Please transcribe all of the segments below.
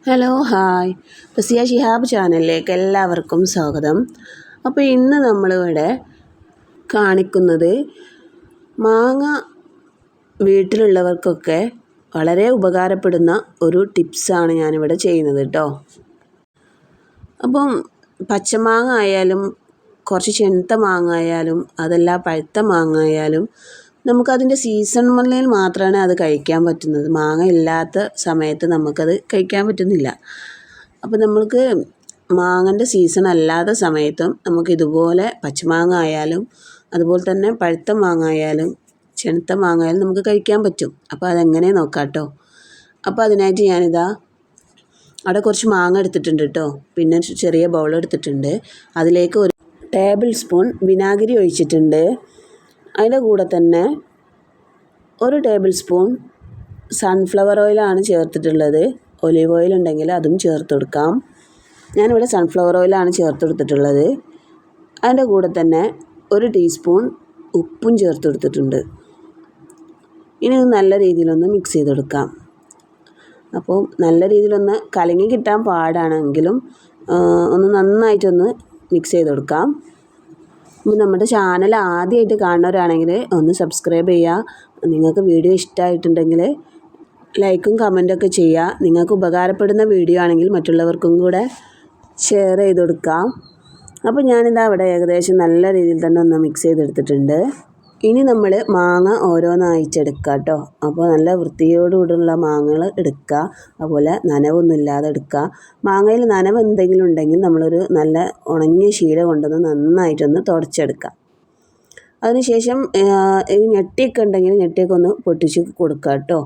Hello hi Raziya Shihab ചാനലിലേക്ക് എല്ലാവർക്കും സ്വാഗതം. അപ്പോൾ ഇന്ന് നമ്മളിവിടെ കാണിക്കുന്നത് മാങ്ങ വീട്ടിലുള്ളവർക്കൊക്കെ വളരെ ഉപകാരപ്പെടുന്ന ഒരു ടിപ്സാണ് ഞാനിവിടെ ചെയ്യുന്നത് കേട്ടോ. അപ്പം പച്ചമാങ്ങ ആയാലും കുറച്ച് ചെനത്ത മാങ്ങ ആയാലും അതല്ല പഴുത്ത മാങ്ങ ആയാലും നമുക്കതിൻ്റെ സീസണിൽ മാത്രമാണ് അത് കഴിക്കാൻ പറ്റുന്നത്. മാങ്ങ ഇല്ലാത്ത സമയത്ത് നമുക്കത് കഴിക്കാൻ പറ്റുന്നില്ല. അപ്പോൾ നമ്മൾക്ക് മാങ്ങൻ്റെ സീസൺ അല്ലാത്ത സമയത്തും നമുക്കിതുപോലെ പച്ചമാങ്ങ ആയാലും അതുപോലെ തന്നെ പഴുത്ത മാങ്ങ ആയാലും ചെനത്ത മാങ്ങ ആയാലും നമുക്ക് കഴിക്കാൻ പറ്റും. അപ്പോൾ അതെങ്ങനെ നോക്കാം കേട്ടോ. അപ്പോൾ അതിനായിട്ട് ഞാനിതാ അവിടെ കുറച്ച് മാങ്ങ എടുത്തിട്ടുണ്ട് കേട്ടോ. പിന്നെ ചെറിയ ബൗൾ എടുത്തിട്ടുണ്ട്. അതിലേക്ക് 1 ടേബിൾ സ്പൂൺ വിനാഗിരി ഒഴിച്ചിട്ടുണ്ട്. അതിൻ്റെ കൂടെ തന്നെ 1 ടേബിൾ സ്പൂൺ സൺഫ്ലവർ ഓയിലാണ് ചേർത്തിട്ടുള്ളത്. ഒലിവ് ഓയിൽ ഉണ്ടെങ്കിൽ അതും ചേർത്ത് കൊടുക്കാം. ഞാനിവിടെ സൺഫ്ലവർ ഓയിലാണ് ചേർത്ത് കൊടുത്തിട്ടുള്ളത്. അതിൻ്റെ കൂടെ തന്നെ 1 ടീസ്പൂൺ ഉപ്പും ചേർത്ത് കൊടുത്തിട്ടുണ്ട്. ഇനി നല്ല രീതിയിലൊന്ന് മിക്സ് ചെയ്ത് കൊടുക്കാം. അപ്പോൾ നല്ല രീതിയിലൊന്ന് കലങ്ങി കിട്ടാൻ പാടാണെങ്കിലും ഒന്ന് നന്നായിട്ടൊന്ന് മിക്സ് ചെയ്ത് കൊടുക്കാം. നമ്മുടെ ചാനൽ ആദ്യമായിട്ട് കാണുന്നവരാണെങ്കിൽ ഒന്ന് സബ്സ്ക്രൈബ് ചെയ്യുക. നിങ്ങൾക്ക് വീഡിയോ ഇഷ്ടമായിട്ടുണ്ടെങ്കിൽ ലൈക്കും കമൻറ്റൊക്കെ ചെയ്യുക. നിങ്ങൾക്ക് ഉപകാരപ്പെടുന്ന വീഡിയോ ആണെങ്കിൽ മറ്റുള്ളവർക്കും കൂടെ ഷെയർ ചെയ്ത് കൊടുക്കാം. അപ്പോൾ ഞാനിതാ അവിടെ ഏകദേശം നല്ല രീതിയിൽ തന്നെ ഒന്ന് മിക്സ് ചെയ്തെടുത്തിട്ടുണ്ട്. ഇനി നമ്മൾ മാങ്ങ ഓരോന്നായിട്ടെടുക്കുക കേട്ടോ. അപ്പോൾ നല്ല വൃത്തിയോടുകൂടിയുള്ള മാങ്ങകൾ എടുക്കുക. അതുപോലെ നനവൊന്നും ഇല്ലാതെ എടുക്കുക. മാങ്ങയിൽ നനവ് എന്തെങ്കിലും ഉണ്ടെങ്കിൽ നമ്മളൊരു നല്ല ഉണങ്ങിയ ശീല കൊണ്ടൊന്ന് നന്നായിട്ടൊന്ന് തുടച്ചെടുക്കുക. അതിനുശേഷം ഈ ഞെട്ടിയൊക്കെ ഉണ്ടെങ്കിൽ ഞെട്ടിയൊക്കെ ഒന്ന് പൊട്ടിച്ച് കൊടുക്കുക കേട്ടോ.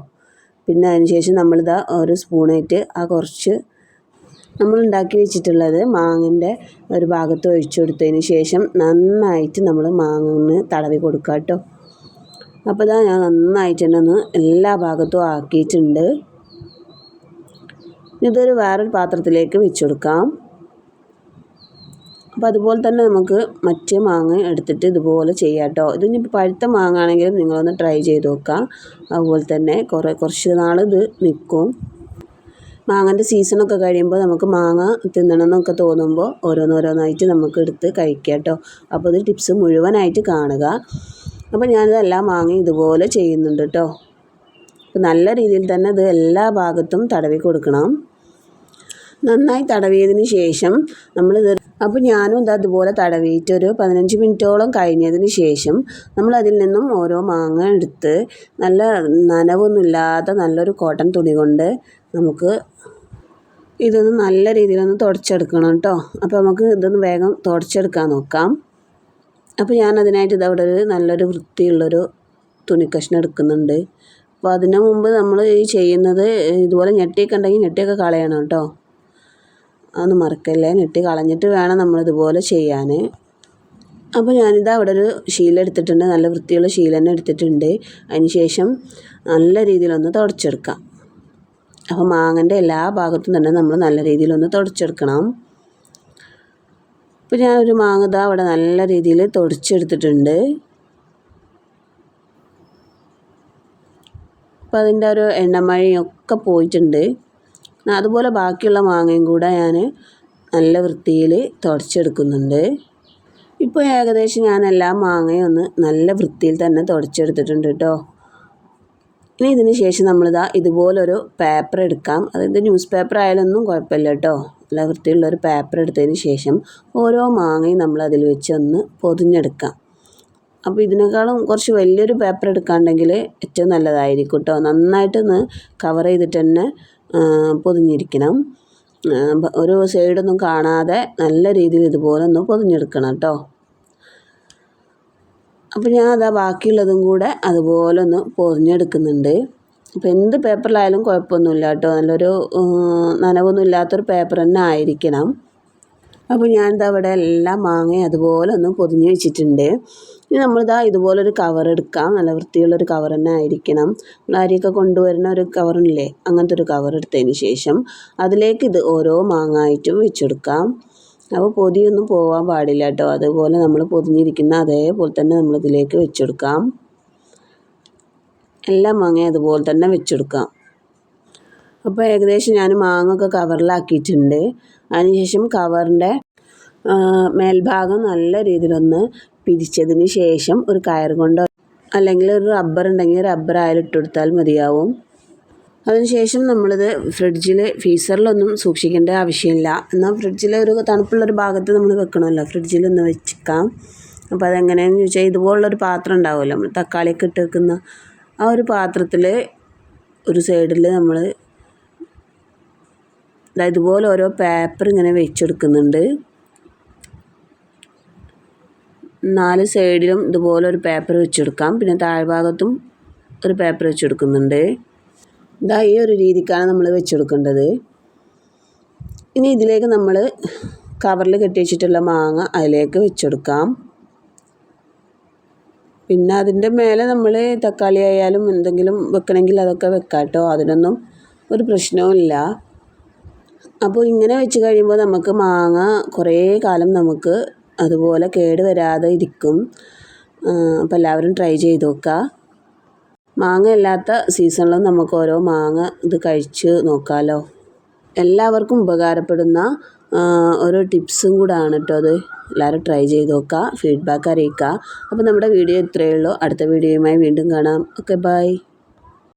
പിന്നെ അതിനുശേഷം നമ്മളിതാ ഒരു സ്പൂണായിട്ട് കുറച്ച് നമ്മളുണ്ടാക്കി വെച്ചിട്ടുള്ളത് മാങ്ങൻ്റെ ഒരു ഭാഗത്ത് ഒഴിച്ചു കൊടുത്തതിന് ശേഷം നന്നായിട്ട് നമ്മൾ മാങ്ങ തടവി കൊടുക്കുക കേട്ടോ. അപ്പോൾ ഇതാ ഞാൻ നന്നായിട്ട് തന്നെ ഒന്ന് എല്ലാ ഭാഗത്തും ആക്കിയിട്ടുണ്ട്. ഇതൊരു വേറൊരു പാത്രത്തിലേക്ക് വെച്ച് കൊടുക്കാം. അപ്പോൾ അതുപോലെ തന്നെ നമുക്ക് മറ്റേ മാങ്ങ എടുത്തിട്ട് ഇതുപോലെ ചെയ്യാം കേട്ടോ. ഇതിനിപ്പോൾ പഴുത്ത മാങ്ങ ആണെങ്കിലും നിങ്ങളൊന്ന് ട്രൈ ചെയ്ത് നോക്കുക. അതുപോലെ തന്നെ കുറച്ച് നാൾ ഇത് നിൽക്കും. മാങ്ങൻ്റെ സീസണൊക്കെ കഴിയുമ്പോൾ നമുക്ക് മാങ്ങ തിന്നണമെന്നൊക്കെ തോന്നുമ്പോൾ ഓരോന്നോരോന്നായിട്ട് നമുക്ക് എടുത്ത് കഴിക്കാം കേട്ടോ. അപ്പോൾ ഇത് ടിപ്സ് മുഴുവനായിട്ട് കാണുക. അപ്പോൾ ഞാനിത് എല്ലാ മാങ്ങയും ഇതുപോലെ ചെയ്യുന്നുണ്ട് കേട്ടോ. അപ്പോൾ നല്ല രീതിയിൽ തന്നെ ഇത് എല്ലാ ഭാഗത്തും തടവി കൊടുക്കണം. നന്നായി തടവിയതിന് ശേഷം നമ്മളിത് അപ്പോൾ ഞാനും ഇത് അതുപോലെ തടവിയിട്ട് ഒരു 15 മിനിറ്റോളം കഴിഞ്ഞതിന് ശേഷം നമ്മളതിൽ നിന്നും ഓരോ മാങ്ങ എടുത്ത് നല്ല നനവൊന്നുമില്ലാത്ത നല്ലൊരു കോട്ടൺ തുണി കൊണ്ട് നമുക്ക് ഇതൊന്ന് നല്ല രീതിയിലൊന്ന് തുടച്ചെടുക്കണം കേട്ടോ. അപ്പോൾ നമുക്ക് ഇതൊന്ന് വേഗം തുടച്ചെടുക്കാൻ നോക്കാം. അപ്പോൾ ഞാൻ അതിനായിട്ട് ഇതവിടെ നല്ലൊരു വൃത്തിയുള്ളൊരു തുണിക്കഷ്ണം എടുക്കുന്നുണ്ട്. അപ്പോൾ അതിന് മുമ്പ് നമ്മൾ ഈ ചെയ്യുന്നത് ഇതുപോലെ ഞെട്ടിയൊക്കെ ഉണ്ടെങ്കിൽ ഞെട്ടിയൊക്കെ കളയണം കേട്ടോ. അതൊന്നും മറക്കല്ലേ. ഞെട്ടി കളഞ്ഞിട്ട് വേണം നമ്മളിതുപോലെ ചെയ്യാൻ. അപ്പോൾ ഞാനിതാ അവിടെ ഒരു ശീല എടുത്തിട്ടുണ്ട്. നല്ല വൃത്തിയുള്ള ശീല തന്നെ എടുത്തിട്ടുണ്ട്. അതിന് ശേഷം നല്ല രീതിയിലൊന്ന് തുടച്ചെടുക്കാം. അപ്പോൾ മാങ്ങൻ്റെ എല്ലാ ഭാഗത്തും തന്നെ നമ്മൾ നല്ല രീതിയിലൊന്ന് തുടച്ചെടുക്കണം. അപ്പോൾ ഞാനൊരു മാങ്ങ ഇതാ അവിടെ നല്ല രീതിയിൽ തുടച്ചെടുത്തിട്ടുണ്ട്. അപ്പോൾ അതിൻ്റെ ഒരു എണ്ണമഴയൊക്കെ പോയിട്ടുണ്ട്. അതുപോലെ ബാക്കിയുള്ള മാങ്ങയും കൂടെ ഞാൻ നല്ല വൃത്തിയിൽ തുടച്ചെടുക്കുന്നുണ്ട്. ഇപ്പോൾ ഏകദേശം ഞാൻ എല്ലാ മാങ്ങയും ഒന്ന് നല്ല വൃത്തിയിൽ തന്നെ തുടച്ചെടുത്തിട്ടുണ്ട് കേട്ടോ. ഇനി ഇതിന് ശേഷം നമ്മളിതാ ഇതുപോലൊരു പേപ്പർ എടുക്കാം. അതായത് ന്യൂസ് പേപ്പർ ആയാലൊന്നും കുഴപ്പമില്ല കേട്ടോ. നല്ല വൃത്തിയുള്ളൊരു പേപ്പർ എടുത്തതിന് ശേഷം ഓരോ മാങ്ങയും നമ്മൾ അതിൽ വെച്ച് ഒന്ന് പൊതിഞ്ഞെടുക്കാം. അപ്പോൾ ഇതിനേക്കാളും കുറച്ച് വലിയൊരു പേപ്പർ എടുക്കാണ്ടെങ്കിൽ ഏറ്റവും നല്ലതായിരിക്കും കേട്ടോ. നന്നായിട്ടൊന്ന് കവർ ചെയ്തിട്ട് തന്നെ പൊതിഞ്ഞിരിക്കണം. ഒരു സൈഡൊന്നും കാണാതെ നല്ല രീതിയിൽ ഇതുപോലെ ഒന്ന് പൊതിഞ്ഞെടുക്കണം കേട്ടോ. അപ്പോൾ ഞാൻ അതാ ബാക്കിയുള്ളതും കൂടെ അതുപോലെ ഒന്ന് പൊതിഞ്ഞെടുക്കുന്നുണ്ട്. അപ്പോൾ എന്ത് പേപ്പറിലായാലും കുഴപ്പമൊന്നുമില്ല കേട്ടോ. നല്ലൊരു നനവൊന്നും ഇല്ലാത്തൊരു പേപ്പർ തന്നെ ആയിരിക്കണം. അപ്പോൾ ഞാനിതാ അവിടെ എല്ലാ മാങ്ങയും അതുപോലെ ഒന്ന് പൊതിഞ്ഞ് വെച്ചിട്ടുണ്ട്. ഇനി നമ്മളിതാ ഇതുപോലൊരു കവർ എടുക്കാം. നല്ല വൃത്തിയുള്ളൊരു കവർ തന്നെ ആയിരിക്കണം. നമ്മൾ അരിയൊക്കെ കൊണ്ടുവരുന്ന ഒരു കവറില്ലേ, അങ്ങനത്തെ ഒരു കവർ എടുത്തതിന് ശേഷം അതിലേക്ക് ഇത് ഓരോ മാങ്ങായിട്ടും വെച്ചെടുക്കാം. അപ്പോൾ പൊതിയൊന്നും പോകാൻ പാടില്ല കേട്ടോ. അതുപോലെ നമ്മൾ പൊതിഞ്ഞിരിക്കുന്ന അതേപോലെ തന്നെ നമ്മളിതിലേക്ക് വെച്ചെടുക്കാം. എല്ലാ മാങ്ങയും അതുപോലെ തന്നെ വെച്ചെടുക്കാം. അപ്പോൾ ഏകദേശം ഞാൻ മാങ്ങ ഒക്കെ കവറിലാക്കിയിട്ടുണ്ട്. അതിനുശേഷം കവറിൻ്റെ മേൽഭാഗം നല്ല രീതിയിലൊന്ന് പിരിച്ചതിന് ശേഷം ഒരു കയർ കൊണ്ടോ അല്ലെങ്കിൽ ഒരു റബ്ബർ ഉണ്ടെങ്കിൽ റബ്ബർ ഇട്ട് കൊടുത്താൽ മതിയാവും. അതിനുശേഷം നമ്മളിത് ഫ്രീസറിലൊന്നും സൂക്ഷിക്കേണ്ട ആവശ്യമില്ല. എന്നാൽ ഫ്രിഡ്ജിൽ തണുപ്പുള്ളൊരു ഭാഗത്ത് നമ്മൾ വെക്കണമല്ലോ, ഫ്രിഡ്ജിലൊന്ന് വെച്ചിക്കാം. അപ്പോൾ അതെങ്ങനെയാണെന്ന് ചോദിച്ചാൽ ഇതുപോലുള്ളൊരു പാത്രം ഉണ്ടാവുമല്ലോ, നമ്മൾ തക്കാളിയൊക്കെ ഇട്ട് വെക്കുന്ന ആ ഒരു പാത്രത്തിൽ ഒരു സൈഡിൽ നമ്മൾ ഇതുപോലെ ഓരോ പേപ്പർ ഇങ്ങനെ വെച്ചെടുക്കുന്നുണ്ട്. 4 സൈഡിലും ഇതുപോലെ ഒരു പേപ്പർ വെച്ചെടുക്കാം. പിന്നെ താഴ്ഭാഗത്തും ഒരു പേപ്പർ വെച്ചെടുക്കുന്നുണ്ട്. ഈ ഒരു രീതിക്കാണ് നമ്മൾ വെച്ചെടുക്കേണ്ടത്. ഇനി ഇതിലേക്ക് നമ്മൾ കവറിൽ കെട്ടി വെച്ചിട്ടുള്ള മാങ്ങ അതിലേക്ക് വെച്ചെടുക്കാം. പിന്നെ അതിൻ്റെ മേലെ നമ്മൾ തക്കാളി ആയാലും എന്തെങ്കിലും വെക്കണമെങ്കിൽ അതൊക്കെ വെക്കാം കേട്ടോ, അതിനൊന്നും ഒരു പ്രശ്നവുമില്ല. അപ്പോൾ ഇങ്ങനെ വെച്ച് കഴിയുമ്പോൾ നമുക്ക് മാങ്ങ കുറേ കാലം നമുക്ക് അതുപോലെ കേട് വരാതെ ഇരിക്കും. അപ്പോൾ എല്ലാവരും ട്രൈ ചെയ്ത് നോക്കുക. മാങ്ങ ഇല്ലാത്ത സീസണിലും നമുക്ക് ഓരോ മാങ്ങ ഇത് കഴിച്ച് നോക്കാമല്ലോ. എല്ലാവർക്കും ഉപകാരപ്പെടുന്ന ഓരോ ടിപ്സും കൂടാണ് കേട്ടോ അത്. എല്ലാവരും ട്രൈ ചെയ്ത് നോക്കുക, ഫീഡ്ബാക്ക് അറിയിക്കുക. അപ്പോൾ നമ്മുടെ വീഡിയോ ഇത്രയേ ഉള്ളൂ. അടുത്ത വീഡിയോയുമായി വീണ്ടും കാണാം. Okay, by.